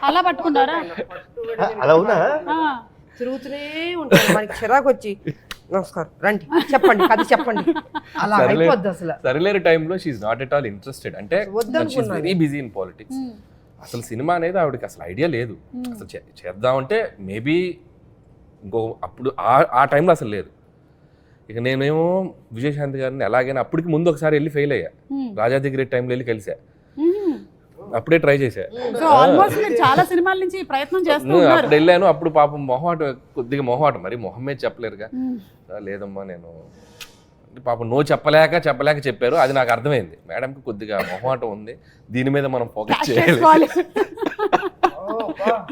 అలా పట్టుకున్నారా? అలా ఉన్నా తిరుగుతూనే ఉంటారు, మనకి చిరాకు వచ్చి నమస్కారం రండి చెప్పండి కథ చెప్పండి అలా అయిపోద్ది అసలు. సరిలేరు టైంలో she not at all interested, అంటే వెరీ బిజీ ఇన్ పాలిటిక్స్. అసలు సినిమా అనేది ఆవిడకి అసలు ఐడియా లేదు, అసలు చేద్దామంటే మేబీ ఇంకో అప్పుడు ఆ టైంలో అసలు లేదు. ఇక నేనేమో విజయశాంతి గారిని ఎలాగైనా అప్పటికి ముందు ఒకసారి వెళ్ళి ఫెయిల్ అయ్యా, రాజాది గ్రేట్ టైంలో వెళ్ళి కలిసా, అప్పుడే ట్రై చేశా. చాలా సినిమాల నుంచి ప్రయత్నం చేస్తున్నారు. అప్పుడు వెళ్ళాను, అప్పుడు పాపం కొద్దిగా మొహమాటం, మరి మొహం మీద చెప్పలేరుగా. లేదమ్మా నేను పాపం నో చెప్పలేక చెప్పారు. అది నాకు అర్థమైంది, మేడంకి కొద్దిగా మొహమాటం ఉంది, దీని మీద మనం ఫోకస్ చేయాలి.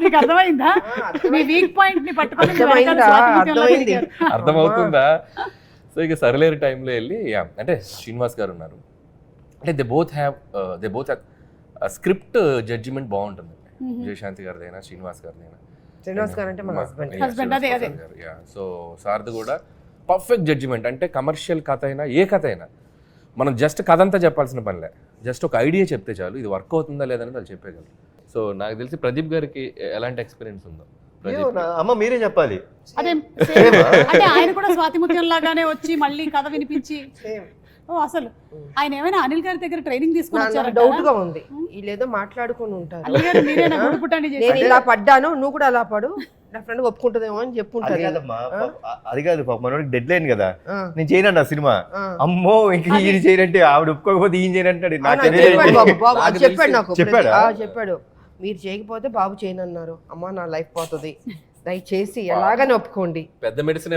నీకు అర్థమైందా? మీ వీక్ పాయింట్ ని పట్టుకొని అర్థమవుతుందా? సో ఇక సరిలేరు టైంలో వెళ్ళి అంటే శ్రీనివాస్ గారు ఉన్నారు, అంటే they both have script judgement బాగుంటుంది, విజయశాంతి గారిదైనా శ్రీనివాస్ గారిదైనా. శ్రీనివాస్ గారు అంటే మన హస్బెండ్. సో సార్ది కూడా పర్ఫెక్ట్ జడ్జిమెంట్. అంటే కమర్షియల్ కథ అయినా ఏ కథ అయినా మనం జస్ట్ కథ అంతా చెప్పాల్సిన పనిలే, జస్ట్ ఒక ఐడియా చెప్తే చాలు, ఇది వర్క్ అవుతుందా లేదని వాళ్ళు చెప్పేయగలరు. సో నాకు తెలిసి ప్రదీప్ గారికి ఎలాంటి ఎక్స్పీరియన్స్ ఉందో అమ్మ మీరే చెప్పాలి. అదే అంటే ఆయన కూడా స్వాతి ముత్యం లాగానే వచ్చి మళ్ళీ కథ వినిపించి. అసలు ఆయన ఏమైనా అనిల్ గారి దగ్గర ట్రైనింగ్ తీసుకుని వచ్చారా? డౌట్ గా ఉంది, వీళ్ళేదో మాట్లాడుకుని ఉంటారు. నేను ఇలా పడ్డాను, నువ్వు కూడా అలా పడు, నా ఫ్రెండ్ ఒప్పుకుంటుందేమో అని చెప్పుంటారు. అది కాదు మనోడికి డెడ్ లైన్ కదా, నేను చేయనండి ఆ సినిమా. అమ్మో ఇంకా ఈయన చేయనంటే ఆవిడ ఒప్పుకోకపోతే ఈయన చేయనంటాడు. చెప్పాడు మీరు చేయకపోతే బాబు చేయనన్నారు. అమ్మా నా లైఫ్ పోతుంది, దయచేసి ఎలాగని ఒప్పుకోండి. పెద్ద మెడిసిన్